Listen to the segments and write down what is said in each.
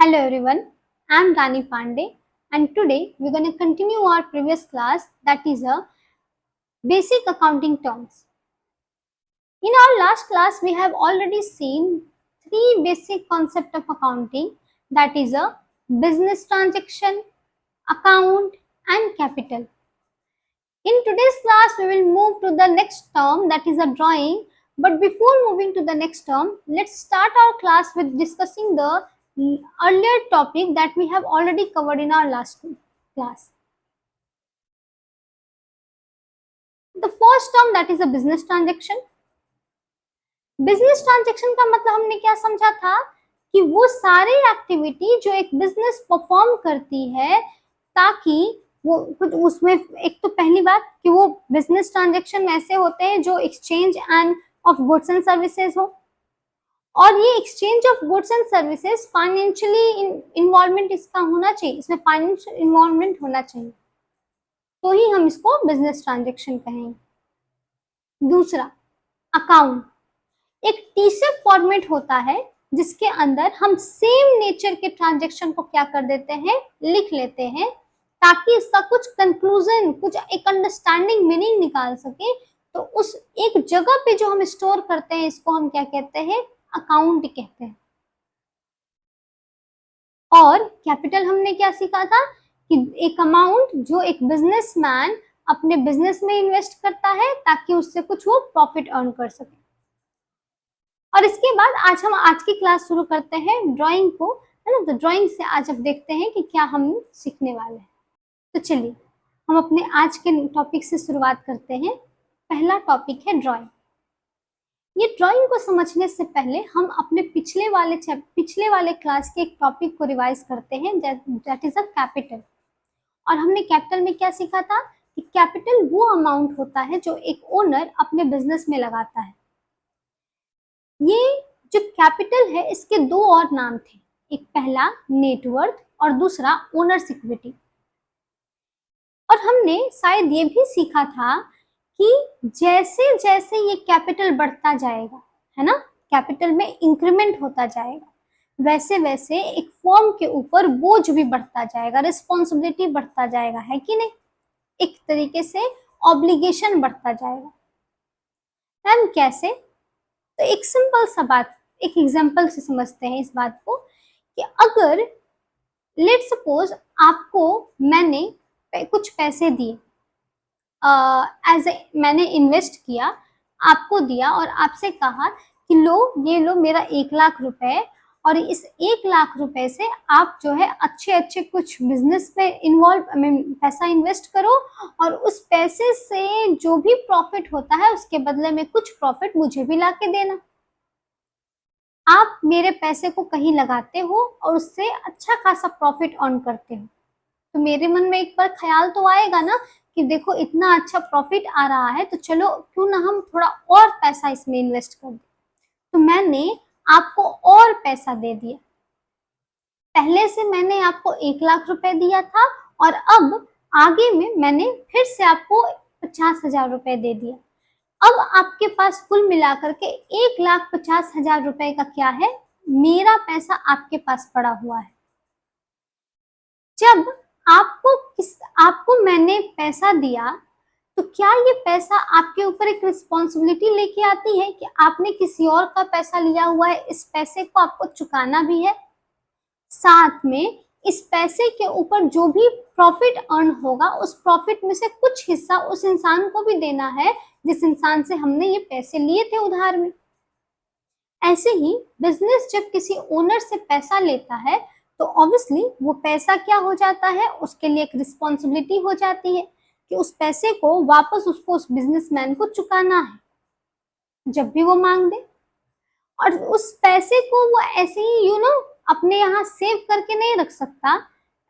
Hello everyone, I am Rani Pandey and today we're going to continue our previous class, that is a basic accounting terms. In our last class we have already seen three basic concepts of accounting, that is a business transaction, account and capital. In today's class we will move to the next term, that is a drawing, but before moving to the next term, let's start our class with discussing the earlier topic that we have already covered in our last class. The first term, that is a business transaction. Business transaction का मतलब हमने क्या समझा था कि वो सारी activity जो एक बिजनेस परफॉर्म करती है ताकि वो कुछ उसमें, एक तो पहली बात कि वो बिजनेस ट्रांजैक्शन ऐसे होते हैं जो exchange end of goods and services हो, और ये exchange of goods and services financially involvement इसका होना चाहिए, इसमें फाइनेंशियल इन्वॉल्वमेंट होना चाहिए, तो ही हम इसको बिजनेस ट्रांजैक्शन कहेंगे। दूसरा, अकाउंट एक टीसेप फॉर्मेट होता है जिसके अंदर हम सेम नेचर के ट्रांजैक्शन को क्या कर देते हैं, लिख लेते हैं, ताकि इसका कुछ कंक्लूजन, कुछ एक अंडरस्टैंडिंग मीनिंग निकाल सके। तो उस एक जगह पे जो हम स्टोर करते हैं इसको हम क्या कहते हैं, अकाउंट कहते हैं। और कैपिटल हमने क्या सीखा था कि एक अमाउंट जो एक बिजनेसमैन अपने बिजनेस में इन्वेस्ट करता है ताकि उससे कुछ वो प्रॉफिट अर्न कर सके। और इसके बाद आज हम आज की क्लास शुरू करते हैं ड्राइंग को, है ना। तो ड्राइंग से आज अब देखते हैं कि क्या हम सीखने वाले हैं। तो चलिए हम अपने आज के टॉपिक से शुरुआत करते हैं। पहला टॉपिक है ड्राइंग। ये ड्राइंग को समझने से पहले हम अपने पिछले वाले क्लास के एक टॉपिक को रिवाइज करते हैं, दैट इज अ कैपिटल। और हमने कैपिटल में क्या सीखा था कि कैपिटल वो अमाउंट होता है जो एक ओनर अपने बिजनेस में लगाता है। ये जो कैपिटल है इसके दो और नाम थे, एक पहला नेटवर्थ और दूसरा ओनर्स इक्विटी। और हमने शायद ये भी सीखा था कि जैसे जैसे ये कैपिटल बढ़ता जाएगा, है ना, कैपिटल में इंक्रीमेंट होता जाएगा, वैसे वैसे एक फर्म के ऊपर बोझ भी बढ़ता जाएगा, रिस्पॉन्सिबिलिटी बढ़ता जाएगा, है कि नहीं। एक तरीके से ऑब्लिगेशन बढ़ता जाएगा। मैम कैसे? तो एक सिंपल सा बात, एक एग्जांपल से समझते हैं इस बात को कि अगर लेट सपोज आपको मैंने कुछ पैसे दिए, मैंने इन्वेस्ट किया, आपको दिया और आपसे कहा कि लो ये लो मेरा 1 लाख रुपए, और इस 1 लाख रुपए से आप जो है अच्छे अच्छे कुछ बिजनेस में पैसा इन्वेस्ट करो, और उस पैसे से जो भी प्रॉफिट होता है उसके बदले में कुछ प्रॉफिट मुझे भी ला के देना। आप मेरे पैसे को कहीं लगाते हो और उससे अच्छा खासा प्रॉफिट अर्न करते हो, तो मेरे मन में एक बार ख्याल तो आएगा ना कि देखो इतना अच्छा प्रॉफिट आ रहा है, तो चलो क्यों ना हम थोड़ा और पैसा इसमें इन्वेस्ट कर दें। तो मैंने आपको और पैसा दे दिया। पहले से मैंने आपको 1 लाख रुपए दिया था और अब आगे में मैंने फिर से आपको 50,000 रुपए दे दिया। अब आपके पास कुल मिलाकर के 1,50,000 रुपए का क्या है, मेरा पैसा आपके पास पड़ा हुआ है। जब आपको मैंने पैसा दिया तो क्या ये पैसा आपके ऊपर एक रिस्पॉन्सिबिलिटी लेके आती है कि आपने किसी और का पैसा लिया हुआ है, इस पैसे को आपको चुकाना भी है, साथ में इस पैसे के ऊपर जो भी प्रॉफिट अर्न होगा उस प्रॉफिट में से कुछ हिस्सा उस इंसान को भी देना है जिस इंसान से हमने ये पैसे लिए थे उधार में। ऐसे ही बिजनेस जब किसी ओनर से पैसा लेता है तो ऑब्वियसली वो पैसा क्या हो जाता है, उसके लिए एक रिस्पॉन्सिबिलिटी हो जाती है कि उस पैसे को वापस उसको उस बिजनेसमैन को चुकाना है जब भी वो मांग दे। और उस पैसे को वो ऐसे ही अपने यहाँ सेव करके नहीं रख सकता,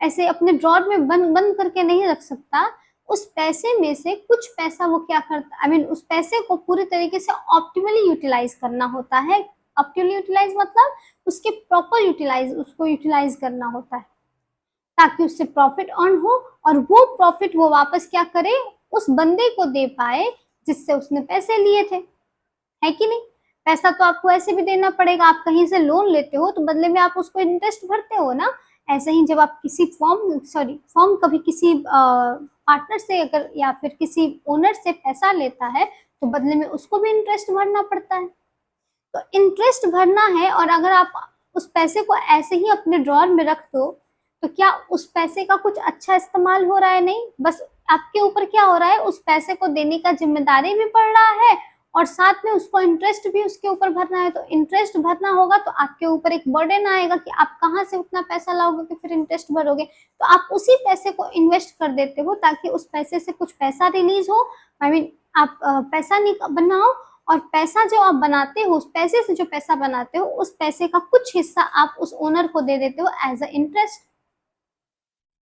ऐसे अपने ड्रॉर में बंद करके नहीं रख सकता। उस पैसे में से कुछ पैसा वो क्या करता, उस पैसे को पूरी तरीके से ऑप्टिमली यूटिलाइज करना होता है। ऑप्टिमली यूटिलाइज मतलब उसके प्रॉपर उसको यूटिलाइज करना होता है ताकि उससे प्रॉफिट अर्न हो और वो प्रॉफिट वो वापस क्या करे, उस बंदे को दे पाए जिससे उसने पैसे लिए थे, है कि नहीं। पैसा तो आपको ऐसे भी देना पड़ेगा, आप कहीं से लोन लेते हो तो बदले में आप उसको इंटरेस्ट भरते हो ना। ऐसे ही जब आप किसी फॉर्म कभी किसी पार्टनर से अगर या फिर किसी ओनर से पैसा लेता है तो बदले में उसको भी इंटरेस्ट भरना पड़ता है। तो इंटरेस्ट भरना है, और अगर आप उस पैसे को ऐसे ही अपने ड्रॉर में रख दो तो क्या उस पैसे का कुछ अच्छा इस्तेमाल हो रहा है? नहीं, बस आपके ऊपर क्या हो रहा है, उस पैसे को देने का जिम्मेदारी भी पड़ रहा है और साथ में उसको इंटरेस्ट भी उसके ऊपर भरना है। तो इंटरेस्ट भरना होगा तो आपके ऊपर एक बर्डन आएगा कि आप कहाँ से उतना पैसा लाओगे कि फिर इंटरेस्ट भरोगे। तो आप उसी पैसे को इन्वेस्ट कर देते हो ताकि उस पैसे से कुछ पैसा रिलीज हो, आई मीन आप पैसा बनाओ, और पैसा जो आप बनाते हो, उस पैसे से जो पैसा बनाते हो उस पैसे का कुछ हिस्सा आप उस ओनर को दे देते हो एज अ इंटरेस्ट,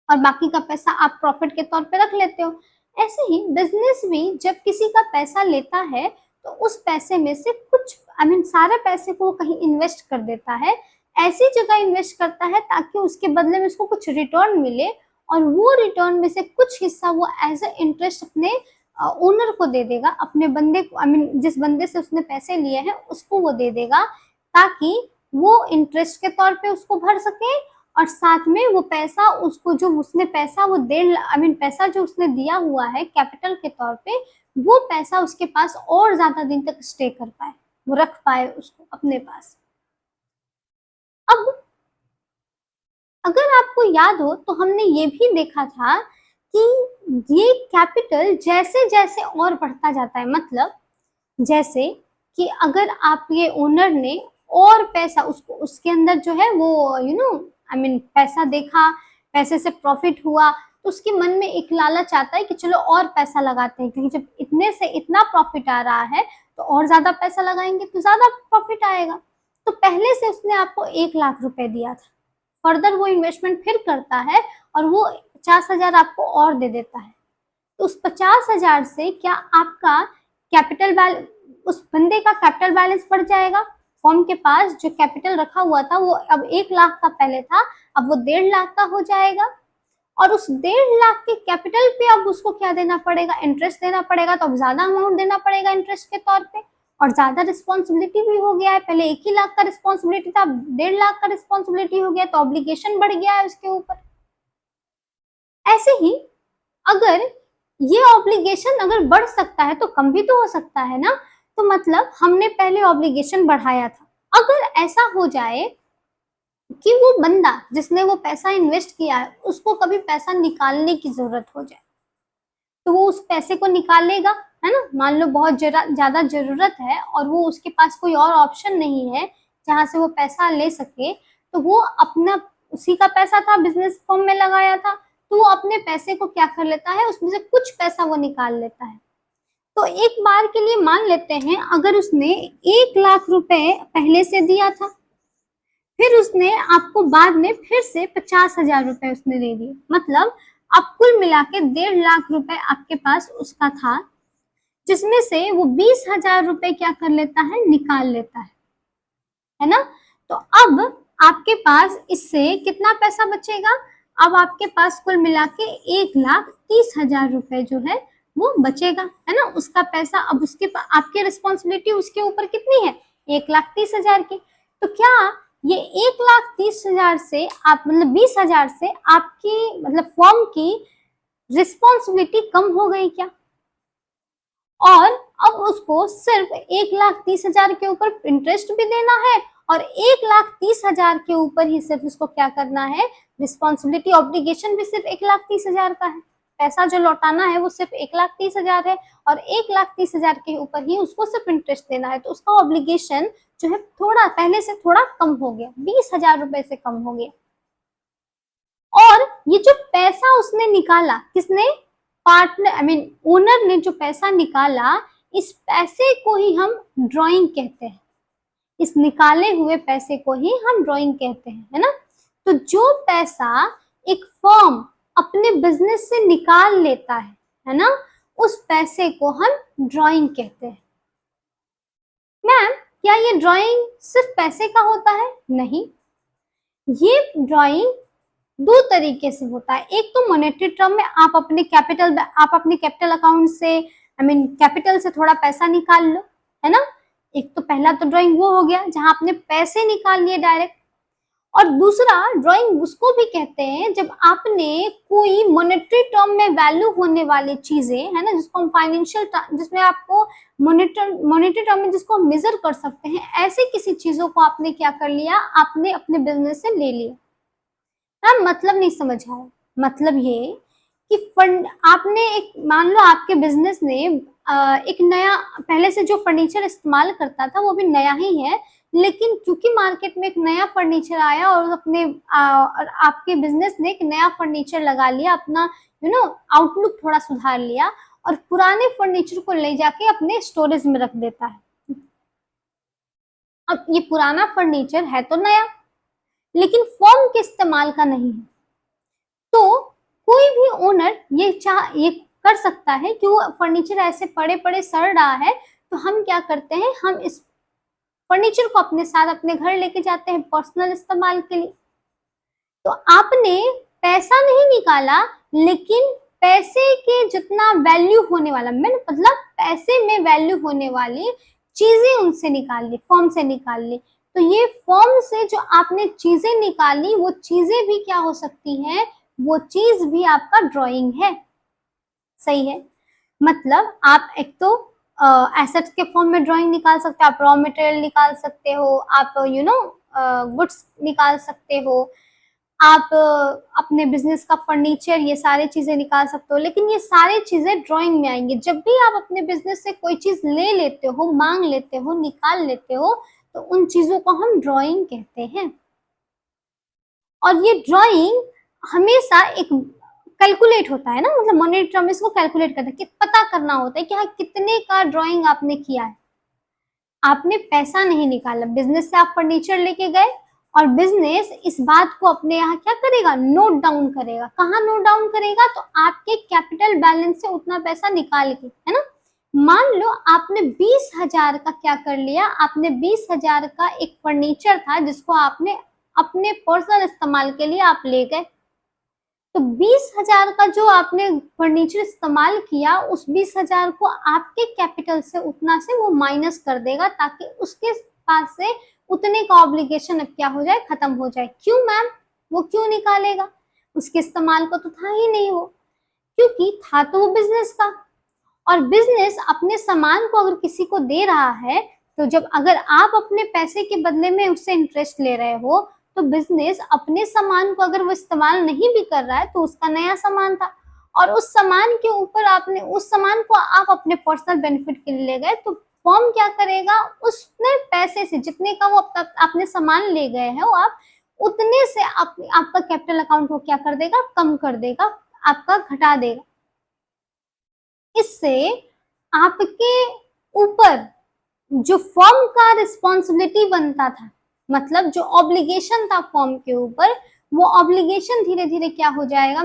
और बाकी का पैसा आप प्रॉफिट के तौर पे रख लेते हो। ऐसे ही बिजनेस भी जब किसी का पैसा लेता है तो उस पैसे में से कुछ, आई मीन सारे पैसे को कहीं इन्वेस्ट कर देता है, ऐसी जगह इन्वेस्ट करता है ताकि उसके बदले में उसको कुछ रिटर्न मिले, और वो रिटर्न में से कुछ हिस्सा वो एज अ इंटरेस्ट अपने ओनर को दे देगा, अपने बंदे को, आई मीन जिस बंदे से उसने पैसे लिए हैं उसको वो दे देगा, ताकि वो इंटरेस्ट के तौर पे उसको भर सके, और साथ में वो पैसा उसको जो उसने पैसा वो 1.5 आई मीन पैसा जो उसने दिया हुआ है कैपिटल के तौर पे, वो पैसा उसके पास और ज्यादा दिन तक स्टे कर पाए, वो रख पाए उसको अपने पास। अब अगर आपको याद हो तो हमने ये भी देखा था कि ये कैपिटल जैसे जैसे और बढ़ता जाता है, मतलब जैसे कि अगर आप ये ओनर ने और पैसा उसको उसके अंदर जो है वो आई मीन पैसा देखा, पैसे से प्रॉफिट हुआ, तो उसके मन में एक लालच आता है कि चलो और पैसा लगाते हैं, क्योंकि जब इतने से इतना प्रॉफिट आ रहा है तो और ज्यादा पैसा लगाएंगे तो ज्यादा प्रॉफिट आएगा। तो पहले से उसने आपको 1 लाख रुपए दिया था, फर्दर वो इन्वेस्टमेंट फिर करता है और वो 50,000 आपको और दे देता है। तो उस 50,000 से क्या आपका कैपिटल बैलेंस, उस बंदे का कैपिटल बैलेंस बढ़ जाएगा? फॉर्म के पास जो कैपिटल रखा हुआ था वो अब 1 लाख का पहले था, अब वो 1.5 लाख का हो जाएगा, और उस 1.5 लाख के कैपिटल पे अब उसको क्या देना पड़ेगा? इंटरेस्ट देना पड़ेगा। तो अब ज्यादा अमाउंट देना पड़ेगा इंटरेस्ट के तौर पे, और ज्यादा रिस्पॉन्सिबिलिटी भी हो गया है। पहले 1 ही लाख का रिस्पॉन्सिबिलिटी था, अब 1.5 लाख का रिस्पॉन्सिबिलिटी हो गया, तो ऑब्लिगेशन बढ़ गया है उसके ऊपर। ऐसे ही अगर ये ऑब्लिगेशन अगर बढ़ सकता है तो कम भी तो हो सकता है ना। तो मतलब हमने पहले ऑब्लिगेशन बढ़ाया था, अगर ऐसा हो जाए कि वो बंदा जिसने वो पैसा इन्वेस्ट किया है उसको कभी पैसा निकालने की जरूरत हो जाए, तो वो उस पैसे को निकालेगा, है ना। मान लो बहुत ज्यादा जरूरत है और वो उसके पास कोई और ऑप्शन नहीं है जहां से वो पैसा ले सके, तो वो अपना उसी का पैसा था, बिजनेस फॉर्म में लगाया था, तो वो अपने पैसे को क्या कर लेता है, उसमें से कुछ पैसा वो निकाल लेता है। तो एक बार के लिए मान लेते हैं अगर उसने 1 लाख रुपए पहले से दिया था, फिर उसने आपको बाद में फिर से 50,000 रुपए उसने दे दिए, मतलब अब कुल मिला के 1.5 लाख रुपए आपके पास उसका था, जिसमें से वो 20,000 रुपए क्या कर लेता है, निकाल लेता है ना। तो अब आपके पास इससे कितना पैसा बचेगा? अब आपके पास कुल मिला के 1,30,000 रुपए जो है वो बचेगा, है ना। उसका पैसा अब उसके आपकी रिस्पॉन्सिबिलिटी उसके ऊपर कितनी है, 1,30,000 की। तो क्या ये 1,30,000 से आप मतलब 20,000 से आपकी मतलब फॉर्म की रिस्पॉन्सिबिलिटी कम हो गई क्या? और अब उसको सिर्फ 1,30,000 के ऊपर इंटरेस्ट भी देना है, और 1,30,000 के ऊपर ही सिर्फ उसको क्या करना है, रिस्पॉन्सिबिलिटी ऑब्लिगेशन भी सिर्फ 1,30,000 का है। पैसा जो लौटाना है वो सिर्फ 1,30,000 है, और 1,30,000 के ऊपर ही उसको सिर्फ इंटरेस्ट देना है। तो उसका ऑब्लिगेशन जो है थोड़ा पहले से थोड़ा कम हो गया, 20,000 रुपए से कम हो गया। और ये जो पैसा उसने निकाला, किसने, पार्टनर आई मीन ओनर ने जो पैसा निकाला, इस पैसे को ही हम ड्राइंग कहते हैं, इस निकाले हुए पैसे को ही हम ड्राइंग कहते हैं, है ना। तो जो पैसा एक फर्म अपने बिजनेस से निकाल लेता है ना, उस पैसे को हम ड्राइंग कहते हैं। मैम क्या ये ड्राइंग सिर्फ पैसे का होता है? नहीं, ये ड्राइंग दो तरीके से होता है। एक तो मॉनेटरी टर्म में आप अपने कैपिटल अकाउंट से आई मीन कैपिटल से थोड़ा पैसा निकाल लो, है ना। एक तो पहला तो ड्राइंग वो हो गया जहां आपने पैसे निकाल लिए डायरेक्ट, और दूसरा ड्राइंग उसको भी कहते हैं जब आपने कोई मॉनेटरी टर्म में वैल्यू होने वाली चीजें, है ना, जिसको हम फाइनेंशियल, जिसमें आपको मॉनेटरी टर्म में जिसको हम मेजर कर सकते हैं, ऐसे किसी चीजों को आपने क्या कर लिया, आपने अपने बिजनेस से ले लिया। हाँ, मतलब नहीं समझ आया। मतलब ये कि फंड आपने एक, मान लो आपके बिजनेस ने एक नया, पहले से जो फर्नीचर इस्तेमाल करता था वो भी नया ही है, लेकिन क्योंकि मार्केट में एक नया फर्नीचर आया और अपने और आपके बिजनेस ने एक नया फर्नीचर लगा लिया, अपना आउटलुक थोड़ा सुधार लिया, और पुराने फर्नीचर को ले जाके अपने स्टोरेज में रख देता है। अब ये पुराना फर्नीचर है तो नया, लेकिन फॉर्म के इस्तेमाल का नहीं है, तो कोई भी ओनर ये कर सकता है कि वो फर्नीचर ऐसे पड़े पड़े सड़ रहा है, तो हम क्या करते हैं, हम इस फर्नीचर को अपने साथ अपने घर लेके जाते हैं पर्सनल इस्तेमाल के लिए। तो आपने पैसा नहीं निकाला, लेकिन पैसे के जितना वैल्यू होने वाला, मैंने मतलब पैसे में वैल्यू होने वाली चीजें उनसे निकाल ली, फॉर्म से निकाल ली। तो ये फॉर्म से जो आपने चीजें निकाली, वो चीजें भी क्या हो सकती हैं, वो चीज भी आपका ड्राइंग है। सही है। मतलब आप एक तो एसेट्स के फॉर्म में ड्राइंग निकाल सकते हो, आप रॉ मटेरियल निकाल सकते हो, आप गुड्स निकाल सकते हो, आप अपने बिजनेस का फर्नीचर, ये सारी चीजें निकाल सकते हो। लेकिन ये सारी चीजें ड्राइंग में आएंगी जब भी आप अपने बिजनेस से कोई चीज ले लेते हो, मांग लेते हो, निकाल लेते हो, तो उन चीजों को हम ड्राइंग कहते हैं। और ये ड्राइंग हमेशा एक कैलकुलेट होता है ना, मतलब मॉनेटरी टर्म इसको कैलकुलेट करता है कि पता करना होता है कि हाँ कितने का ड्राइंग आपने किया है। आपने पैसा नहीं निकाला, बिजनेस से आप फर्नीचर लेके गए, और बिजनेस इस बात को अपने यहाँ क्या करेगा, नोट डाउन करेगा। कहाँ नोट डाउन करेगा, तो आपके कैपिटल बैलेंस से उतना पैसा निकाल के, है ना। मान लो आपने 20,000 का क्या कर लिया, आपने 20,000 का एक फर्नीचर था जिसको आपने अपने पर्सनल इस्तेमाल के लिए आप ले गए, तो 20,000 का जो आपने फर्नीचर इस्तेमाल किया, उस 20,000 को आपके कैपिटल से उतना से वो माइनस कर देगा, ताकि उसके पास से उतने का ऑब्लिगेशन अब क्या हो जाए, खत्म हो जाए। क्यों मैम, वो क्यों निकालेगा, उसके इस्तेमाल को तो था ही नहीं वो, क्योंकि था तो वो बिजनेस का। और बिजनेस अपने सामान को अगर किसी को दे रहा है, तो जब अगर आप अपने पैसे के बदले में उससे इंटरेस्ट ले रहे हो, तो बिजनेस अपने सामान को अगर वो इस्तेमाल नहीं भी कर रहा है, तो उसका नया सामान था, और उस सामान के ऊपर आपने उस सामान को आप अपने पर्सनल बेनिफिट के लिए ले गए, तो फॉर्म क्या करेगा, उसने पैसे से जितने का वो आपने सामान ले गए हैं, वो आप उतने से आपका कैपिटल अकाउंट को क्या कर देगा, कम कर देगा, आपका घटा देगा। इससे आपके ऊपर जो फॉर्म का रिस्पॉन्सिबिलिटी बनता था, मतलब जो ऑब्लिगेशन था फॉर्म के ऊपर, वो ऑब्लिगेशन धीरे धीरे क्या हो जाएगा,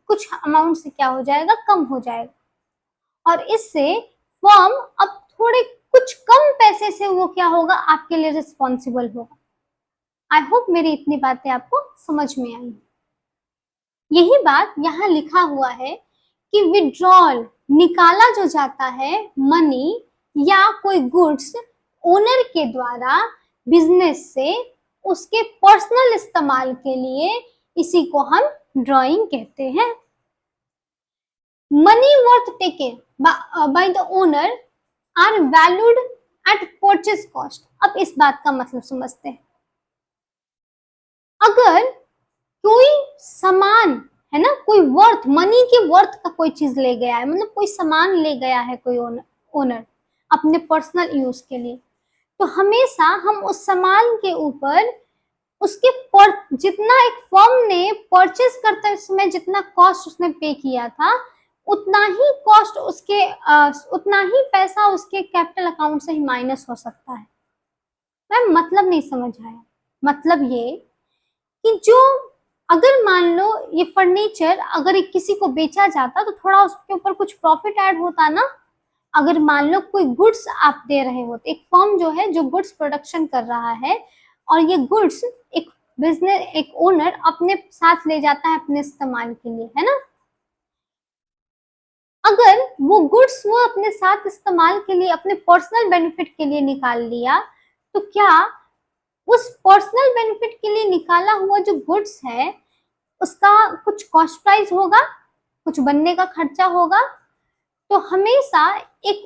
कुछ अमाउंट से क्या हो जाएगा, कम हो जाएगा। और इससे फॉर्म अब थोड़े कुछ कम पैसे से वो क्या होगा, आपके लिए रिस्पॉन्सिबल होगा। आई होप मेरी इतनी बातें आपको समझ में आई। यही बात यहाँ लिखा हुआ है कि विड्रॉल, निकाला जो जाता है मनी या कोई गुड्स ओनर के द्वारा बिजनेस से उसके पर्सनल इस्तेमाल के लिए, इसी को हम ड्राइंग कहते हैं। Money worth taken by the owner are valued at purchase cost. अब इस बात का मतलब समझते हैं। अगर कोई सामान, है ना, कोई वर्थ, मनी की वर्थ का कोई चीज ले गया है, मतलब कोई सामान ले गया है कोई ओनर अपने पर्सनल यूज के लिए, तो हमेशा हम उस सामान के ऊपर उसके जितना एक फर्म ने परचेज करते समय जितना कॉस्ट उसने पे किया था, उतना ही कॉस्ट उसके उतना ही पैसा उसके कैपिटल अकाउंट से ही माइनस हो सकता है। मैम मतलब नहीं समझ आया। मतलब ये कि जो, अगर मान लो ये फर्नीचर अगर किसी को बेचा जाता, तो थोड़ा उसके ऊपर कुछ प्रॉफिट ऐड होता ना। अगर मान लो कोई गुड्स आप दे रहे होते, एक फर्म जो है जो गुड्स प्रोडक्शन कर रहा है, और ये गुड्स एक बिजनेस, एक ओनर अपने साथ ले जाता है अपने इस्तेमाल के लिए, है ना, अगर वो गुड्स वो अपने साथ इस्तेमाल के लिए, अपने पर्सनल बेनिफिट के लिए निकाल लिया, तो क्या उस पर्सनल बेनिफिट के लिए निकाला हुआ जो गुड्स है उसका कुछ कॉस्ट प्राइस होगा, कुछ बनने का खर्चा होगा? तो हमेशा एक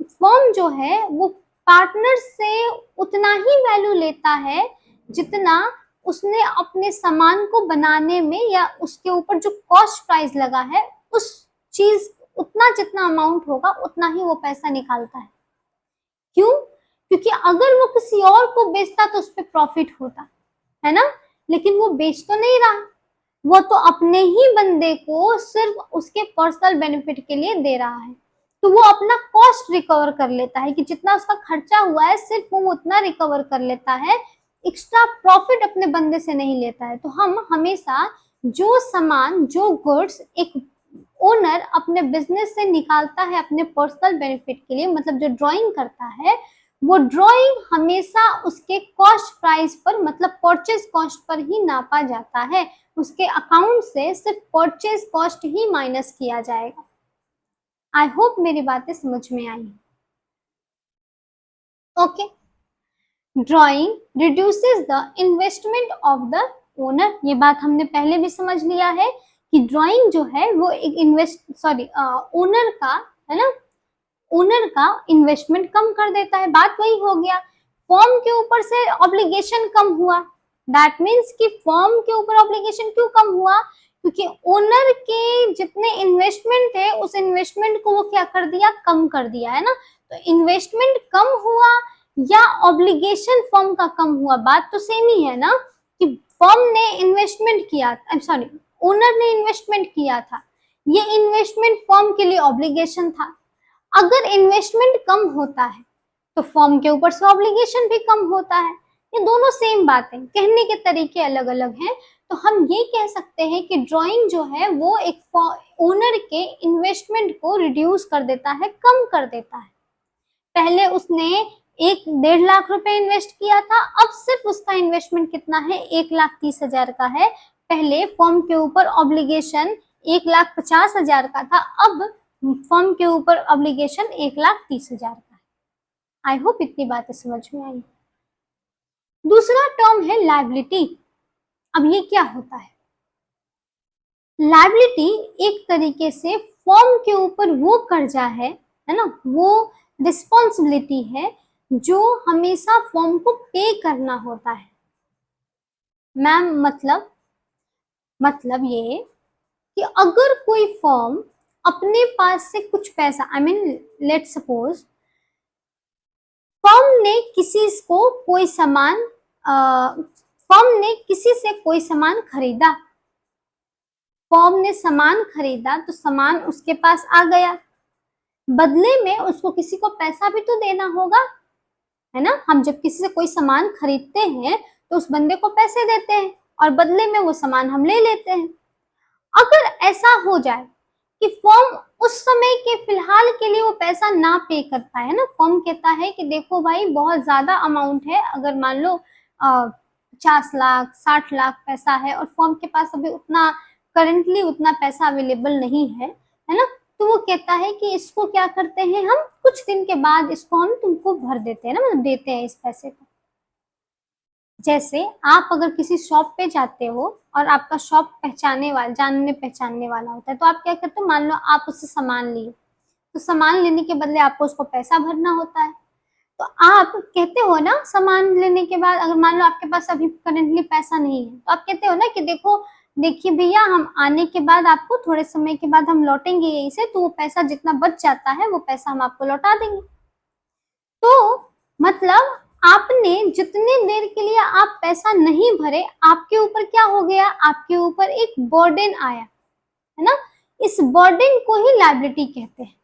फर्म जो है वो पार्टनर से उतना ही वैल्यू लेता है जितना उसने अपने सामान को बनाने में या उसके ऊपर जो कॉस्ट प्राइस लगा है उस चीज, उतना जितना अमाउंट होगा उतना ही वो पैसा निकालता है। क्यों? क्योंकि अगर वो किसी और को बेचता तो उस पर प्रॉफिट होता है ना, लेकिन वो बेच तो नहीं रहा, वो तो अपने ही बंदे को सिर्फ उसके पर्सनल बेनिफिट के लिए दे रहा है, तो वो अपना कॉस्ट रिकवर कर लेता है कि जितना उसका खर्चा हुआ है सिर्फ वो उतना रिकवर कर लेता है, एक्स्ट्रा प्रॉफिट अपने बंदे से नहीं लेता है। तो हम हमेशा जो सामान, जो गुड्स एक ओनर अपने बिजनेस से निकालता है अपने पर्सनल बेनिफिट के लिए, मतलब जो ड्राइंग करता है, वो ड्राइंग हमेशा उसके कॉस्ट प्राइस पर, मतलब परचेज कॉस्ट पर ही नापा जाता है। उसके अकाउंट से सिर्फ परचेज कॉस्ट ही माइनस किया जाएगा। आई होप मेरी बातें समझ में आई। Okay, drawing reduces the investment of the owner, ये बात हमने पहले भी समझ लिया है कि ड्राइंग जो है वो एक ओनर का, है ना, ओनर का इन्वेस्टमेंट कम कर देता है। बात वही हो गया, फॉर्म के ऊपर से ऑब्लिगेशन कम हुआ। दैट मीन्स कि फॉर्म के ऊपर ऑब्लिगेशन क्यों कम हुआ? क्योंकि ओनर के जितने इन्वेस्टमेंट है उस इन्वेस्टमेंट को वो क्या कर दिया, कम कर दिया, है ना। तो इन्वेस्टमेंट कम हुआ या ऑब्लिगेशन फॉर्म का कम हुआ, बात तो सेम ही है ना, कि फॉर्म ने इन्वेस्टमेंट किया, सॉरी, ओनर ने इन्वेस्टमेंट किया था, ये इन्वेस्टमेंट फॉर्म के लिए ऑब्लिगेशन था। अगर इन्वेस्टमेंट कम होता है तो फॉर्म के ऊपर से ऑब्लिगेशन भी कम होता है। ये दोनों सेम बात है, कहने के तरीके अलग अलग हैं। तो हम ये कह सकते हैं कि ड्राइंग जो है वो एक ओनर के इन्वेस्टमेंट को रिड्यूस कर देता है, कम कर देता है। पहले उसने 1-1.5 लाख रुपए इन्वेस्ट किया था, अब सिर्फ उसका इन्वेस्टमेंट कितना है, 1,30,000 का है। पहले फॉर्म के ऊपर ऑब्लिगेशन 1,50,000 का था, अब फॉर्म के ऊपर ऑब्लिगेशन 1,30,000 का है। आई होप इतनी बातें समझ में आई। दूसरा टर्म है लायबिलिटी। अब ये क्या होता है? लायबिलिटी एक तरीके से फॉर्म के ऊपर वो कर्जा है ना, वो रिस्पॉन्सिबिलिटी है जो हमेशा फॉर्म को पे करना होता है। मैम मतलब ये कि अगर कोई फॉर्म अपने पास से कुछ पैसा, I mean let suppose firm ने किसी को कोई सामान, फर्म ने किसी से कोई सामान खरीदा, फर्म ने सामान खरीदा तो सामान उसके पास आ गया, बदले में उसको किसी को पैसा भी तो देना होगा, है ना। हम जब किसी से कोई सामान खरीदते हैं तो उस बंदे को पैसे देते हैं और बदले में वो सामान हम ले लेते हैं। अगर ऐसा हो जाए कि फर्म उस समय के फिलहाल के लिए वो पैसा ना पे कर पाए, है ना, फर्म कहता है कि देखो भाई बहुत ज्यादा अमाउंट है, अगर मान लो 50 लाख 60 लाख पैसा है और फर्म के पास अभी उतना करंटली उतना पैसा अवेलेबल नहीं है ना, तो वो कहता है कि इसको क्या करते हैं, हम कुछ दिन के बाद इसको हम तुमको भर देते हैं ना, मतलब देते हैं इस पैसे को। जैसे आप अगर किसी शॉप पे जाते हो और आपका शॉप पहचाने वाला, जानने पहचानने वाला होता है, तो आप क्या करते हो, मान लो आप उससे सामान लिए, तो सामान लेने के बदले आपको उसको पैसा भरना होता है। तो आप कहते हो ना, सामान लेने के बाद अगर मान लो आपके पास अभी करेंटली पैसा नहीं है, तो आप कहते हो ना कि देखिए भैया, हम आने के बाद आपको थोड़े समय के बाद हम लौटेंगे यहीं से, तो वो पैसा जितना बच जाता है वो पैसा हम आपको लौटा देंगे। तो मतलब आपने जितने देर के लिए आप पैसा नहीं भरे, आपके ऊपर क्या हो गया, आपके ऊपर एक बर्डन आया, है ना। इस बर्डन को ही लायबिलिटी कहते हैं।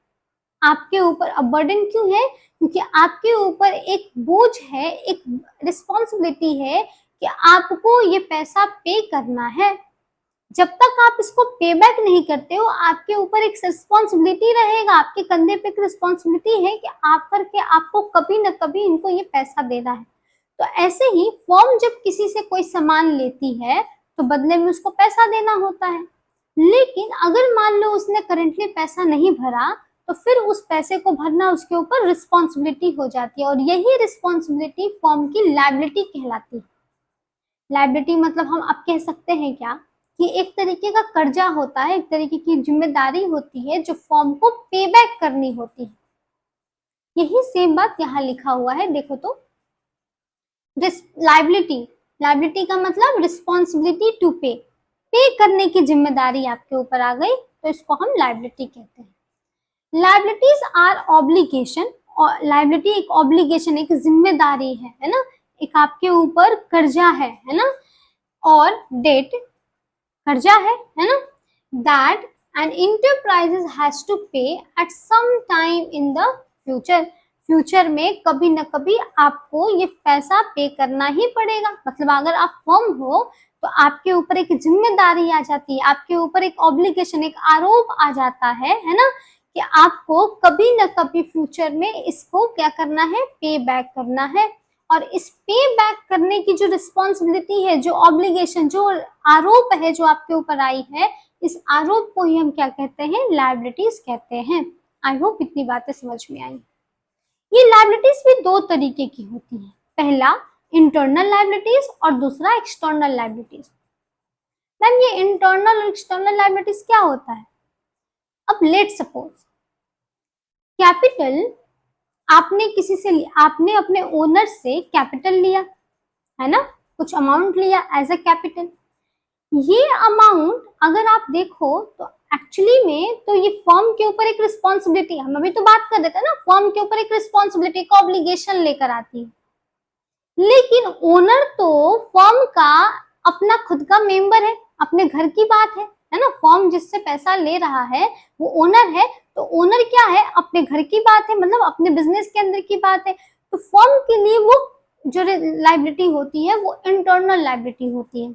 आपके ऊपर अब बर्डन क्यों है, क्योंकि आपके ऊपर एक बोझ है, एक रिस्पॉन्सिबिलिटी है कि आपको ये पैसा पे करना है। जब तक आप इसको पे बैक नहीं करते हो, आपके ऊपर एक रिस्पॉन्सिबिलिटी रहेगा, आपके कंधे पे एक रिस्पॉन्सिबिलिटी है कि आप करके आपको कभी न कभी इनको ये पैसा देना है। तो ऐसे ही फर्म जब किसी से कोई सामान लेती है तो बदले में उसको पैसा देना होता है। लेकिन अगर मान लो उसने करंटली पैसा नहीं भरा तो फिर उस पैसे को भरना उसके ऊपर रिस्पॉन्सिबिलिटी हो जाती है, और यही रिस्पॉन्सिबिलिटी फर्म की लायबिलिटी कहलाती है। लायबिलिटी मतलब हम अब कह सकते हैं क्या कि एक तरीके का कर्जा होता है, एक तरीके की जिम्मेदारी होती है जो फर्म को पे बैक करनी होती है। यही सेम बात यहाँ लिखा हुआ है, देखो तो लायबिलिटी, लायबिलिटी का मतलब रिस्पॉन्सिबिलिटी टू पे, पे करने की जिम्मेदारी आपके ऊपर आ गई तो इसको हम लायबिलिटी कहते हैं। लायबिलिटीज आर ऑब्लिगेशन, और लायबिलिटी एक ऑब्लिगेशन, एक जिम्मेदारी है ना, एक आपके ऊपर कर्जा है ना, और डेट कर्जा है ना, that an enterprises has to pay at some time in the future, future में कभी न कभी आपको ये पैसा पे करना ही पड़ेगा। मतलब अगर आप फर्म हो तो आपके ऊपर एक जिम्मेदारी आ जाती है, आपके ऊपर एक ऑब्लिगेशन, एक आरोप आ जाता है ना, कि आपको कभी न कभी फ्यूचर में इसको क्या करना है, पे बैक करना है। और इस पे बैक करने की जो रिस्पॉन्सिबिलिटी है, जो ऑब्लिगेशन, जो आरोप है जो आपके ऊपर आई है, इस आरोप को ही हम क्या कहते हैं, लायबिलिटीज कहते हैं। आई होप इतनी बातें समझ में आई। ये लायबिलिटीज भी दो तरीके की होती है, पहला इंटरनल लायबिलिटीज और दूसरा एक्सटर्नल लायबिलिटीज। मैम ये इंटरनल और एक्सटर्नल लायबिलिटीज क्या होता है? अब लेट सपोज कैपिटल आपने किसी से लिया, आपने अपने ओनर से कैपिटल लिया है ना, कुछ अमाउंट लिया एज अ कैपिटल। ये अमाउंट अगर आप देखो तो एक्चुअली में तो ये फर्म के ऊपर एक रिस्पॉन्सिबिलिटी, हम अभी तो बात कर रहे थे ना, फर्म के ऊपर एक रिस्पॉन्सिबिलिटी का ऑब्लिगेशन लेकर आती है। लेकिन ओनर तो फर्म का अपना खुद का मेंबर है, अपने घर की बात है ना, फर्म जिससे पैसा ले रहा है वो ओनर है, तो ओनर क्या है, अपने घर की बात है, मतलब अपने बिजनेस के अंदर की बात है। तो फर्म के लिए वो जो लायबिलिटी होती है वो इंटरनल लायबिलिटी होती है।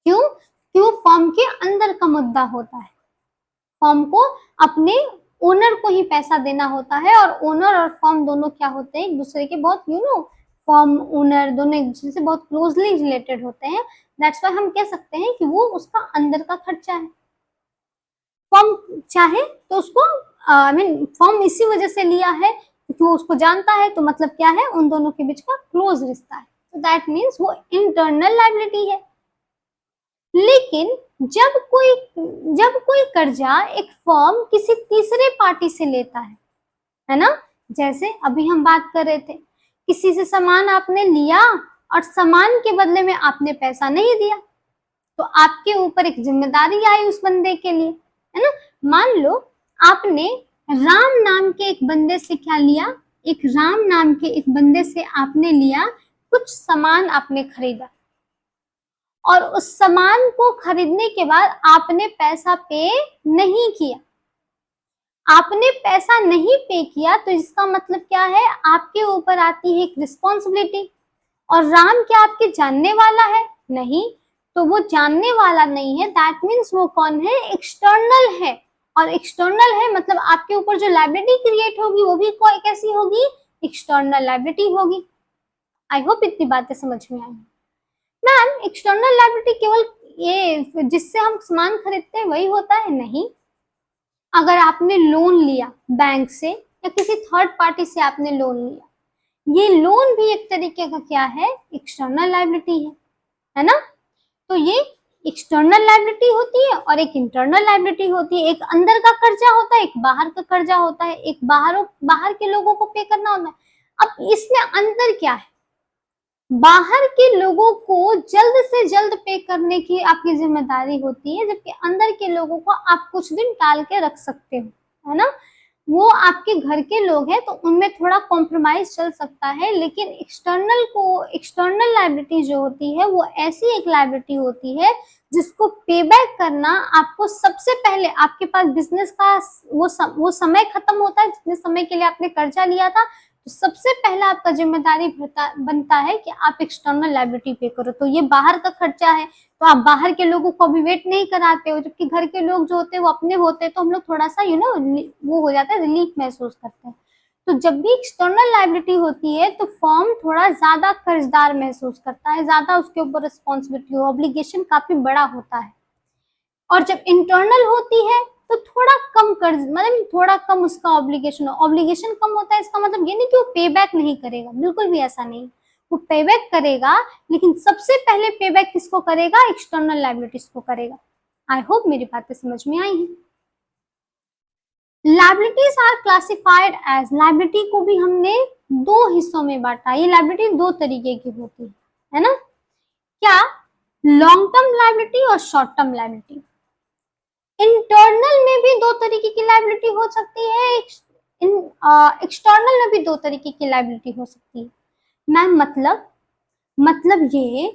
क्यों? क्यों? फर्म के अंदर का मुद्दा होता है, फर्म को अपने ओनर को ही पैसा देना होता है, और ओनर और फर्म दोनों क्या होते हैं, एक दूसरे के बहुत फर्म ओनर दोनों एक दूसरे से बहुत क्लोजली रिलेटेड होते हैं। दैट्स व्हाई हम कह सकते हैं कि वो उसका अंदर का खर्चा है। फर्म चाहे तो उसको आई मीन फर्म इसी वजह से लिया है क्योंकि वो उसको जानता है, तो मतलब क्या है, उन दोनों के बीच का क्लोज रिश्ता है, तो दैट मीन्स वो इंटरनल लायबिलिटी है। लेकिन जब कोई कर्जा एक फर्म किसी तीसरे पार्टी से लेता है ना, जैसे अभी हम बात कर रहे थे, किसी से सामान आपने लिया और सामान के बदले में आपने पैसा नहीं दिया, तो आपके ऊपर एक जिम्मेदारी आई उस बंदे के लिए, है ना। मान लो आपने राम नाम के एक बंदे से क्या लिया, एक राम नाम के एक बंदे से आपने लिया, कुछ सामान आपने खरीदा, और उस सामान को खरीदने के बाद आपने पैसा पे नहीं किया, आपने पैसा नहीं पे किया, तो इसका मतलब क्या है, आपके ऊपर आती है एक रिस्पॉन्सिबिलिटी। और राम क्या आपके जानने वाला है? नहीं, तो वो जानने वाला नहीं है, दैट मीन्स वो कौन है, एक्सटर्नल है। और एक्सटर्नल है मतलब आपके ऊपर जो लायबिलिटी क्रिएट होगी वो भी कैसी होगी, एक्सटर्नल लायबिलिटी होगी। आई होप इतनी बातें समझ में आई। मैम एक्सटर्नल लायबिलिटी केवल ये जिससे हम सामान खरीदते हैं वही होता है? नहीं, अगर आपने लोन लिया बैंक से या किसी थर्ड पार्टी से आपने लोन लिया, ये लोन भी एक तरीके का क्या है, एक्सटर्नल लायबिलिटी है ना। तो ये एक्सटर्नल लायबिलिटी होती है और एक इंटरनल लायबिलिटी होती है, एक अंदर का कर्जा होता है, एक बाहर का कर्जा होता है, एक बाहर के लोगों को पे करना होता है। अब इसमें अंतर क्या है, बाहर के लोगों को जल्द से जल्द पे करने की आपकी जिम्मेदारी होती है, जबकि अंदर के लोगों को आप कुछ दिन टाल के रख सकते हो, है ना। वो आपके घर के लोग हैं तो उनमें थोड़ा कॉम्प्रोमाइज चल सकता है, लेकिन एक्सटर्नल लायबिलिटी जो होती है वो ऐसी एक लायबिलिटी होती है जिसको पे बैक करना आपको सबसे पहले, आपके पास बिजनेस का वो समय खत्म होता है जितने समय के लिए आपने कर्जा लिया था, तो सबसे पहला आपका जिम्मेदारी बनता है कि आप एक्सटर्नल लायबिलिटी पे करो। तो ये बाहर का खर्चा है, तो आप बाहर के लोगों को अभी वेट नहीं कराते हो, जबकि घर के लोग जो होते हैं वो अपने होते हैं, तो हम लोग थोड़ा सा वो हो जाता है, रिलीफ महसूस करते हैं। तो जब भी एक्सटर्नल लायबिलिटी होती है तो फर्म थोड़ा ज्यादा कर्जदार महसूस करता है, ज्यादा उसके ऊपर रिस्पॉन्सिबिलिटी, ऑब्लिगेशन काफी बड़ा होता है। और जब इंटरनल होती है तो थोड़ा कम कर्ज, मतलब थोड़ा कम उसका ऑब्लिगेशन कम होता है। इसका मतलब ये नहीं कि वो पे बैक नहीं करेगा, बिल्कुल भी ऐसा नहीं, वो पे बैक करेगा, लेकिन सबसे पहले पे बैक किसको करेगा, एक्सटर्नल लायबिलिटीज को करेगा। आई होप मेरी बातें समझ में आई हैं। Liabilities are classified as, liability को भी हमने दो हिस्सों में बांटा। ये लायबिलिटी दो तरीके की होती है ना, क्या, लॉन्ग टर्म लायबिलिटी और शॉर्ट टर्म लायबिलिटी। इंटरनल में भी दो तरीके की लायबिलिटी हो सकती है, एक्सटर्नल में भी दो तरीके की लायबिलिटी हो सकती है। मैम मतलब ये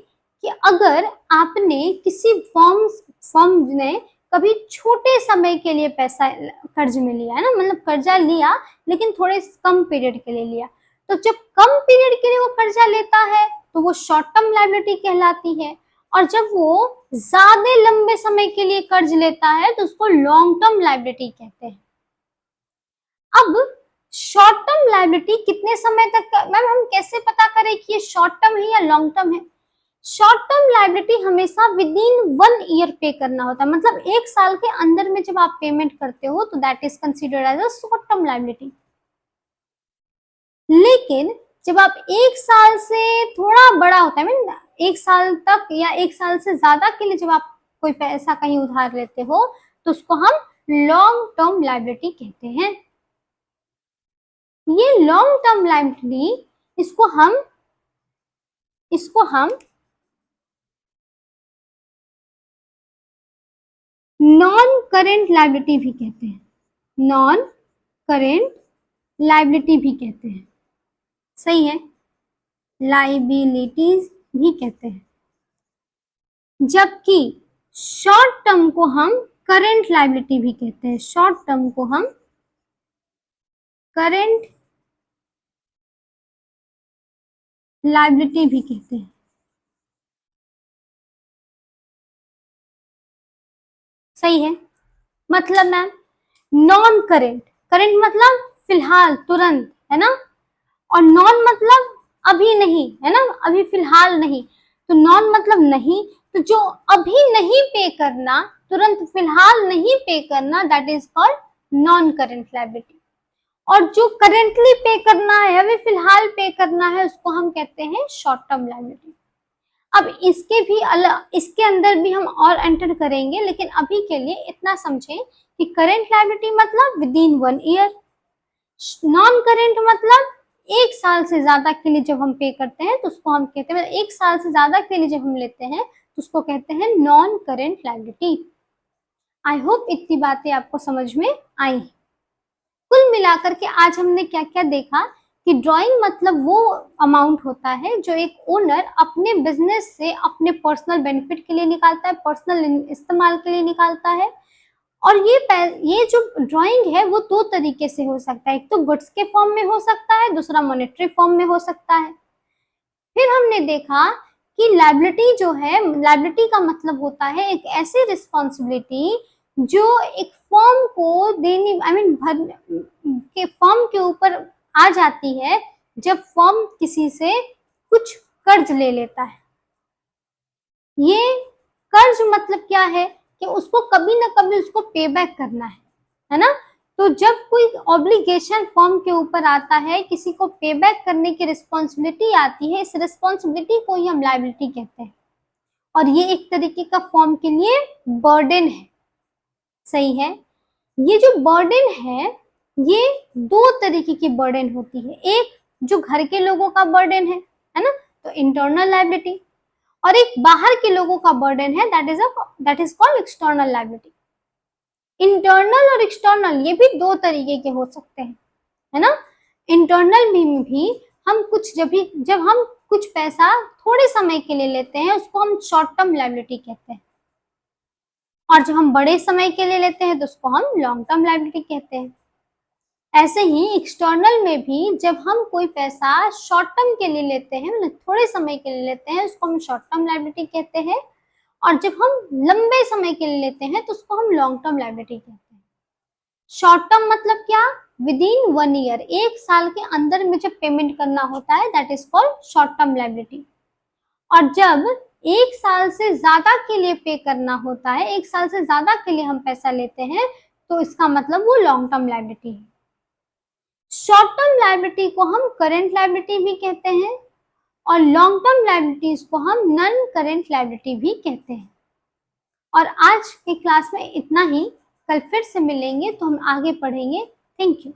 कि अगर आपने किसी फर्म ने कभी छोटे समय के लिए पैसा कर्ज में लिया है ना, मतलब कर्जा लिया लेकिन थोड़े कम पीरियड के लिए लिया, तो जब कम पीरियड के लिए वो कर्जा लेता है तो वो शॉर्ट टर्म लायबिलिटी कहलाती है, और जब वो ज्यादा लंबे समय के लिए कर्ज लेता है तो उसको लॉन्ग टर्म लायबिलिटी कहते हैं। अब शॉर्ट टर्म लायबिलिटी कितने समय तक, मैम हम कैसे पता करें कि ये शॉर्ट टर्म है या लॉन्ग टर्म है? शॉर्ट टर्म लायबिलिटी हमेशा विद इन 1 ईयर पे करना होता है, मतलब 1 साल के अंदर में जब आप पेमेंट करते हो तो that is considered as a short term liability. लेकिन जब आप 1 साल से थोड़ा बड़ा होता है, मीन 1 साल तक या 1 साल से ज्यादा के लिए जब आप कोई पैसा कहीं उधार लेते हो तो उसको हम लॉन्ग टर्म लायबिलिटी कहते हैं। ये लॉन्ग टर्म लायबिलिटी, इसको हम नॉन करेंट लायबिलिटी भी कहते हैं, नॉन करेंट लायबिलिटी भी कहते हैं, सही है, लाइबिलिटीज भी कहते हैं। जबकि शॉर्ट टर्म को हम करेंट लायबिलिटी भी कहते हैं, शॉर्ट टर्म को हम करेंट लायबिलिटी भी कहते हैं, सही है। मतलब मैम नॉन करेंट, करेंट मतलब फिलहाल तुरंत, है ना, और नॉन मतलब अभी नहीं, है ना, अभी फिलहाल नहीं, तो नॉन मतलब नहीं, तो जो अभी नहीं पे करना, तुरंत फिलहाल नहीं पे करना, that is called non current liability. और जो करेंटली पे करना है, अभी फिलहाल पे करना है, उसको हम कहते हैं शॉर्ट टर्म लायबिलिटी। अब इसके भी अलग, इसके अंदर भी हम और एंटर करेंगे, लेकिन अभी के लिए इतना समझें कि करेंट लायबिलिटी मतलब with in 1 year, non current मतलब 1 साल से ज्यादा के लिए जब हम पे करते हैं तो उसको हम कहते हैं, 1 साल से ज्यादा के लिए जब हम लेते हैं तो उसको कहते हैं non current liability. I hope इतनी बातें आपको समझ में आई। कुल मिलाकर के आज हमने क्या क्या देखा कि ड्राइंग मतलब वो अमाउंट होता है जो एक ओनर अपने बिजनेस से अपने पर्सनल बेनिफिट के लिए निकालता है, पर्सनल इस्तेमाल के लिए निकालता है। और ये जो ड्राइंग है वो दो तरीके से हो सकता है, एक तो गुड्स के फॉर्म में हो सकता है, दूसरा मॉनेटरी फॉर्म में हो सकता है। फिर हमने देखा कि लायबिलिटी जो है, लायबिलिटी का मतलब होता है एक ऐसी रिस्पॉन्सिबिलिटी जो एक फर्म को देनी, आई मीन भर के फर्म के ऊपर आ जाती है जब फर्म किसी से कुछ कर्ज ले लेता है। ये कर्ज मतलब क्या है कि उसको कभी ना कभी उसको पे बैक करना है ना। तो जब कोई ऑब्लिगेशन फर्म के ऊपर आता है, किसी को पे बैक करने की रिस्पॉन्सिबिलिटी आती है, इस रिस्पॉन्सिबिलिटी को ही हम लायबिलिटी कहते हैं। और ये एक तरीके का फर्म के लिए बर्डन है, सही है। ये जो बर्डन है, ये दो तरीके की बर्डन होती है, एक जो घर के लोगों का बर्डन है ना, तो इंटरनल लायबिलिटी, और एक बाहर के लोगों का बर्डन है, that is called external liability. Internal और एक्सटर्नल ये भी दो तरीके के हो सकते हैं, है ना। इंटरनल में भी हम जब हम कुछ पैसा थोड़े समय के लिए लेते हैं उसको हम शॉर्ट टर्म लायबिलिटी कहते हैं, और जब हम बड़े समय के लिए लेते हैं तो उसको हम लॉन्ग टर्म लायबिलिटी कहते हैं। ऐसे ही एक्सटर्नल में भी जब हम कोई पैसा शॉर्ट टर्म के लिए लेते हैं, मतलब थोड़े समय के लिए लेते हैं, उसको हम शॉर्ट टर्म लायबिलिटी कहते हैं, और जब हम लंबे समय के लिए लेते हैं तो उसको हम लॉन्ग टर्म लायबिलिटी कहते हैं। शॉर्ट टर्म मतलब क्या, विद इन 1 ईयर, 1 साल के अंदर में जब पेमेंट करना होता है, that is called short term liability. और जब एक साल से ज्यादा के लिए पे करना होता है, एक साल से ज्यादा के लिए हम पैसा लेते हैं, तो इसका मतलब वो लॉन्ग टर्म लायबिलिटी है। शॉर्ट टर्म लायबिलिटी को हम करंट लायबिलिटी भी कहते हैं और लॉन्ग टर्म लायबिलिटीज को हम नॉन करंट लायबिलिटी भी कहते हैं। और आज के क्लास में इतना ही, कल फिर से मिलेंगे तो हम आगे पढ़ेंगे। Thank you.